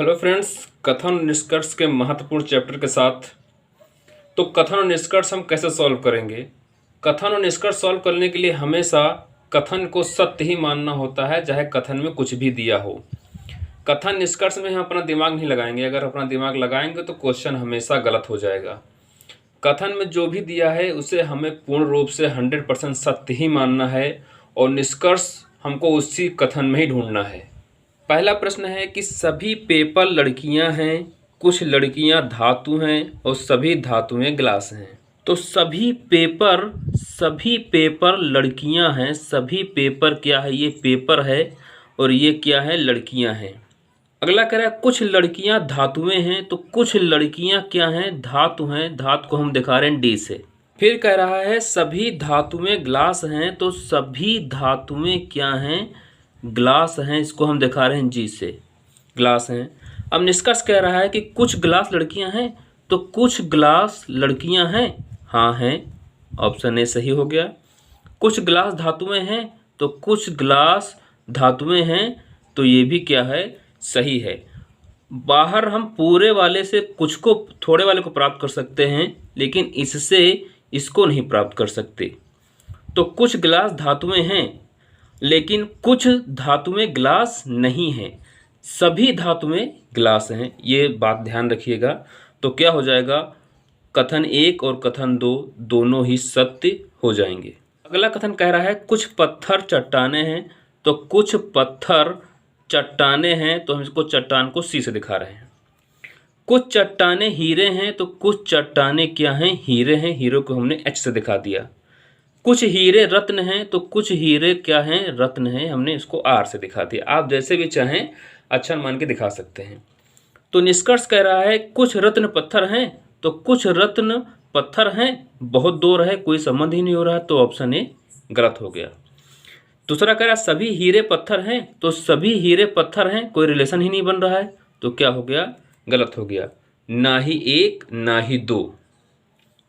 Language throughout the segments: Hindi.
हेलो फ्रेंड्स, कथन और निष्कर्ष के महत्वपूर्ण चैप्टर के साथ। तो कथन और निष्कर्ष हम कैसे सॉल्व करेंगे? कथन और निष्कर्ष सॉल्व करने के लिए हमेशा कथन को सत्य ही मानना होता है, चाहे कथन में कुछ भी दिया हो। कथन निष्कर्ष में हम अपना दिमाग नहीं लगाएंगे। अगर अपना दिमाग लगाएंगे तो क्वेश्चन हमेशा गलत हो जाएगा। कथन में जो भी दिया है उसे हमें पूर्ण रूप से 100% सत्य ही मानना है और निष्कर्ष हमको उसी कथन में ही ढूंढना है। पहला प्रश्न है कि सभी पेपर लड़कियां हैं, कुछ लड़कियां धातु हैं और सभी धातुएं ग्लास हैं। तो सभी पेपर लड़कियां हैं। सभी पेपर क्या है? ये पेपर है और ये क्या है? लड़कियां हैं। अगला कह रहा है कुछ लड़कियां धातुएं हैं। तो कुछ लड़कियां क्या हैं? धातु हैं। धातु को हम दिखा रहे हैं डी से। फिर कह रहा है सभी धातुएं ग्लास हैं। तो सभी धातुएं क्या हैं? ग्लास हैं। इसको हम दिखा रहे हैं जी से, ग्लास हैं। अब निष्कर्ष कह रहा है कि कुछ ग्लास लड़कियां हैं। तो कुछ ग्लास लड़कियां हैं, हाँ हैं, ऑप्शन ए सही हो गया। कुछ ग्लास धातुएं हैं। तो कुछ ग्लास धातुएं हैं, तो ये भी क्या है? सही है। बाहर हम पूरे वाले से कुछ को, थोड़े वाले को प्राप्त कर सकते हैं, लेकिन इससे इसको नहीं प्राप्त कर सकते। तो कुछ ग्लास धातुएं हैं लेकिन कुछ धातुएं ग्लास नहीं हैं। सभी धातुएं ग्लास हैं, ये बात ध्यान रखिएगा। तो क्या हो जाएगा? कथन 1 और कथन 2 दोनों ही सत्य हो जाएंगे। अगला कथन कह रहा है कुछ पत्थर चट्टाने हैं। तो कुछ पत्थर चट्टाने हैं, तो हम इसको चट्टान को सी से दिखा रहे हैं। कुछ चट्टाने हीरे हैं। तो कुछ चट्टाने क्या हैं? हीरे हैं। हीरो को हमने एच से दिखा दिया। कुछ हीरे रत्न हैं। तो कुछ हीरे क्या हैं? रत्न हैं। हमने इसको आर से दिखा दिया। आप जैसे भी चाहें अक्षर मान के दिखा सकते हैं। तो निष्कर्ष कह रहा है कुछ रत्न पत्थर हैं। तो कुछ रत्न पत्थर हैं, बहुत दूर है, कोई संबंध ही नहीं हो रहा, तो ऑप्शन ए गलत हो गया। दूसरा कह रहा है सभी हीरे पत्थर हैं। तो सभी हीरे पत्थर हैं, कोई रिलेशन ही नहीं बन रहा है, तो क्या हो गया? गलत हो गया। ना ही 1 ना ही 2,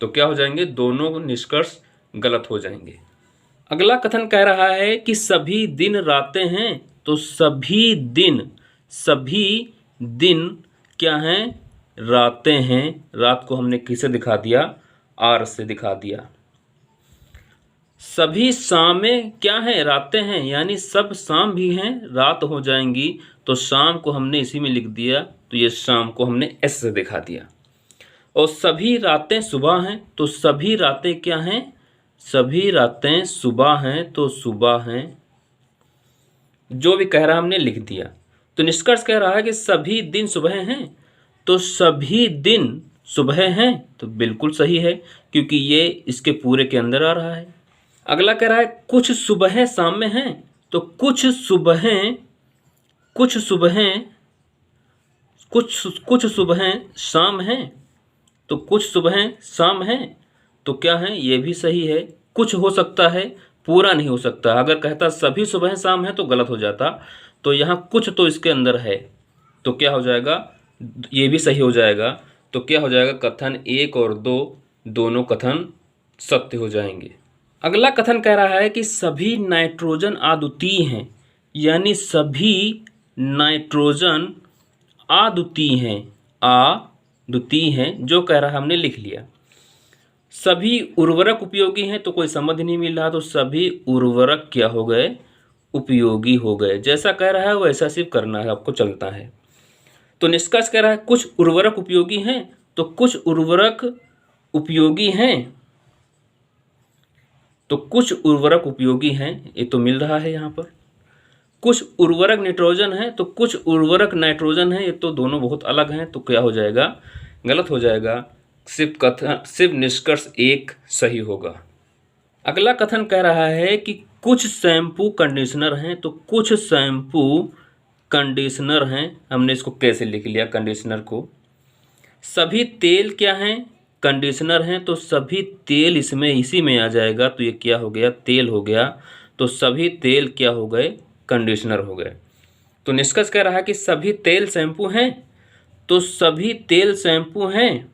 तो क्या हो जाएंगे? दोनों निष्कर्ष गलत हो जाएंगे। अगला कथन कह रहा है कि सभी दिन रातें हैं। तो सभी दिन क्या हैं? रातें हैं। रात को हमने किसे दिखा दिया? आर से दिखा दिया। सभी शामें क्या हैं? रातें हैं, यानी सब शाम भी हैं, रात हो जाएंगी, तो शाम को हमने इसी में लिख दिया, तो ये शाम को हमने एस से दिखा दिया। और सभी रातें सुबह हैं। तो सभी रातें क्या हैं? सभी रातें सुबह हैं, तो सुबह हैं। जो भी कह रहा हमने लिख दिया। तो निष्कर्ष कह रहा है कि सभी दिन सुबह हैं। तो सभी दिन सुबह हैं, तो बिल्कुल सही है, क्योंकि ये इसके पूरे के अंदर आ रहा है। अगला कह रहा है कुछ सुबह शाम में हैं। तो कुछ सुबह शाम हैं। तो कुछ सुबह शाम हैं, तो क्या है? ये भी सही है। कुछ हो सकता है, पूरा नहीं हो सकता। अगर कहता सभी सुबह शाम है तो गलत हो जाता। तो यहाँ कुछ तो इसके अंदर है, तो क्या हो जाएगा? ये भी सही हो जाएगा। तो क्या हो जाएगा? कथन 1 और 2 दोनों कथन सत्य हो जाएंगे। अगला कथन कह रहा है कि सभी नाइट्रोजन अद्वितीय हैं, यानी सभी नाइट्रोजन अद्वितीय हैं। अद्वितीय हैं, जो कह रहा हमने लिख लिया। सभी उर्वरक उपयोगी हैं, तो कोई संबंध नहीं मिल रहा, तो सभी उर्वरक क्या हो गए? उपयोगी हो गए। जैसा कह रहा है वैसा सिर्फ करना है, आपको चलता है। तो निष्कर्ष कह रहा है कुछ उर्वरक उपयोगी हैं। तो कुछ उर्वरक उपयोगी हैं। तो कुछ उर्वरक उपयोगी हैं, ये तो मिल रहा है यहाँ पर। कुछ उर्वरक नाइट्रोजन है। तो कुछ उर्वरक नाइट्रोजन है, ये तो दोनों बहुत अलग हैं, तो क्या हो जाएगा? गलत हो जाएगा। सिर्फ निष्कर्ष 1 सही होगा। अगला कथन कह रहा है कि कुछ शैम्पू कंडीशनर हैं। तो कुछ शैम्पू कंडीशनर हैं, हमने इसको कैसे लिख लिया कंडीशनर को। सभी तेल क्या हैं? कंडीशनर हैं। तो सभी तेल इसमें इसी में आ जाएगा, तो ये क्या हो गया? तेल हो गया। तो सभी तेल क्या हो गए? कंडीशनर हो गए। तो निष्कर्ष कह रहा है कि सभी तेल शैम्पू हैं। तो सभी तेल शैम्पू हैं,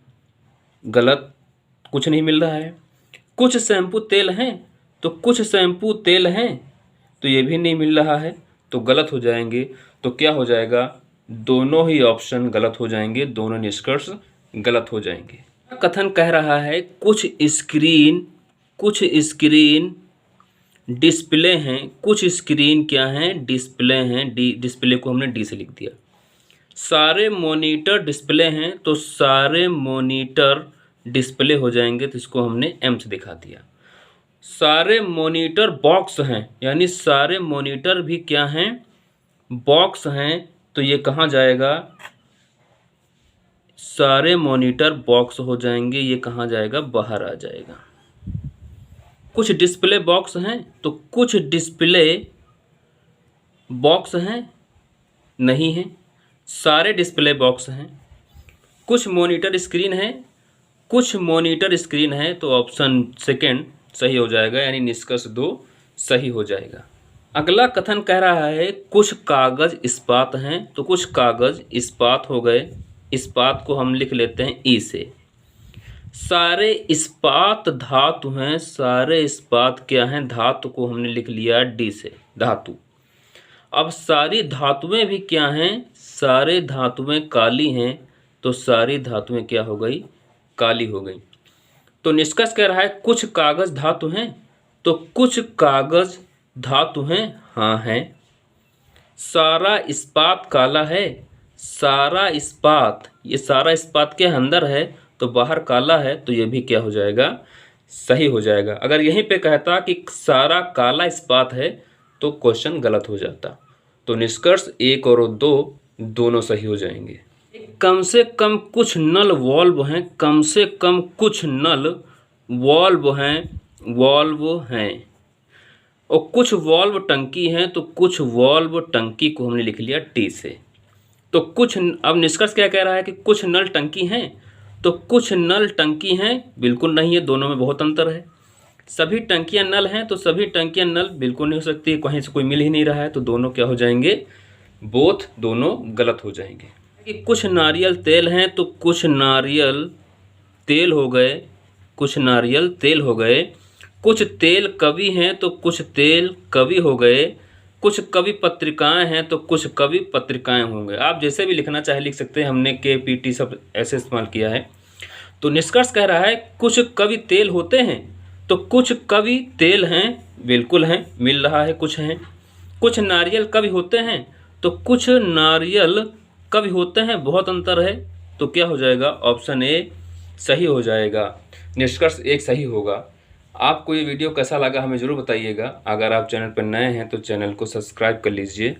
गलत, कुछ नहीं मिल रहा है। कुछ शैम्पू तेल हैं। तो कुछ शैम्पू तेल हैं, तो ये भी नहीं मिल रहा है, तो गलत हो जाएंगे। तो क्या हो जाएगा? दोनों ही ऑप्शन गलत हो जाएंगे, दोनों निष्कर्ष गलत हो जाएंगे। कथन कह रहा है कुछ स्क्रीन डिस्प्ले हैं, कुछ स्क्रीन क्या हैं, डिस्प्ले हैं। डिस्प्ले को हमने डी से लिख दिया। सारे मॉनिटर डिस्प्ले हैं तो सारे मॉनिटर डिस्प्ले हो जाएंगे, तो इसको हमने एम से दिखा दिया। सारे मॉनिटर बॉक्स हैं, यानी सारे मॉनिटर भी क्या हैं, बॉक्स हैं, तो ये कहाँ जाएगा, सारे मॉनिटर बॉक्स हो जाएंगे, ये कहाँ जाएगा, बाहर आ जाएगा। कुछ डिस्प्ले बॉक्स हैं तो कुछ डिस्प्ले बॉक्स हैं, नहीं है, सारे डिस्प्ले बॉक्स हैं। कुछ मॉनिटर स्क्रीन है, कुछ मॉनिटर स्क्रीन है, तो ऑप्शन सेकंड सही हो जाएगा, यानी निष्कर्ष 2 सही हो जाएगा। अगला कथन कह रहा है कुछ कागज इस्पात हैं, तो कुछ कागज इस्पात हो गए, इस्पात को हम लिख लेते हैं ई से। सारे इस्पात धातु हैं, सारे इस्पात क्या हैं, धातु को हमने लिख लिया डी से, धातु। अब सारी धातुएं भी क्या हैं, सारे धातुएं काली हैं, तो सारी धातुएं क्या हो गई, काली हो गई। तो निष्कर्ष कह रहा है कुछ कागज धातु हैं, तो कुछ कागज धातु हैं, हाँ हैं। सारा इस्पात काला है, सारा इस्पात, ये सारा इस्पात के अंदर है तो बाहर काला है, तो ये भी क्या हो जाएगा, सही हो जाएगा। अगर यहीं पे कहता कि सारा काला इस्पात है तो क्वेश्चन गलत हो जाता। तो निष्कर्ष 1 और 2 दोनों सही हो जाएंगे। कम से कम कुछ नल वॉल्व हैं, कम से कम कुछ नल वॉल्व हैं, और कुछ वॉल्व टंकी हैं, तो कुछ वॉल्व टंकी को हमने लिख लिया टी से। तो कुछ, अब निष्कर्ष क्या कह रहा है कि कुछ नल टंकी हैं, तो कुछ नल टंकी हैं बिल्कुल नहीं है, दोनों में बहुत अंतर है। सभी टंकियां नल हैं, तो सभी टंकियां नल बिल्कुल नहीं हो सकती, कहीं से कोई मिल ही नहीं रहा है, तो दोनों क्या हो जाएंगे, बोथ दोनों गलत हो जाएंगे। कि कुछ नारियल तेल हैं, तो कुछ नारियल तेल हो गए, कुछ नारियल तेल हो गए। कुछ तेल कवि हैं, तो कुछ तेल कवि हो गए। कुछ कवि पत्रिकाएं हैं, तो कुछ कवि पत्रिकाएं होंगे। आप जैसे भी लिखना चाहे लिख सकते हैं, हमने के पी टी सब ऐसे इस्तेमाल किया है। तो निष्कर्ष कह रहा है कुछ कवि तेल होते हैं, तो कुछ कवि तेल हैं, बिल्कुल हैं, मिल रहा है, कुछ हैं। कुछ नारियल कवि होते हैं, तो कुछ नारियल कवि होते हैं, बहुत अंतर है, तो क्या हो जाएगा, ऑप्शन ए सही हो जाएगा, निष्कर्ष 1 सही होगा। आपको ये वीडियो कैसा लगा हमें ज़रूर बताइएगा। अगर आप चैनल पर नए हैं तो चैनल को सब्सक्राइब कर लीजिए।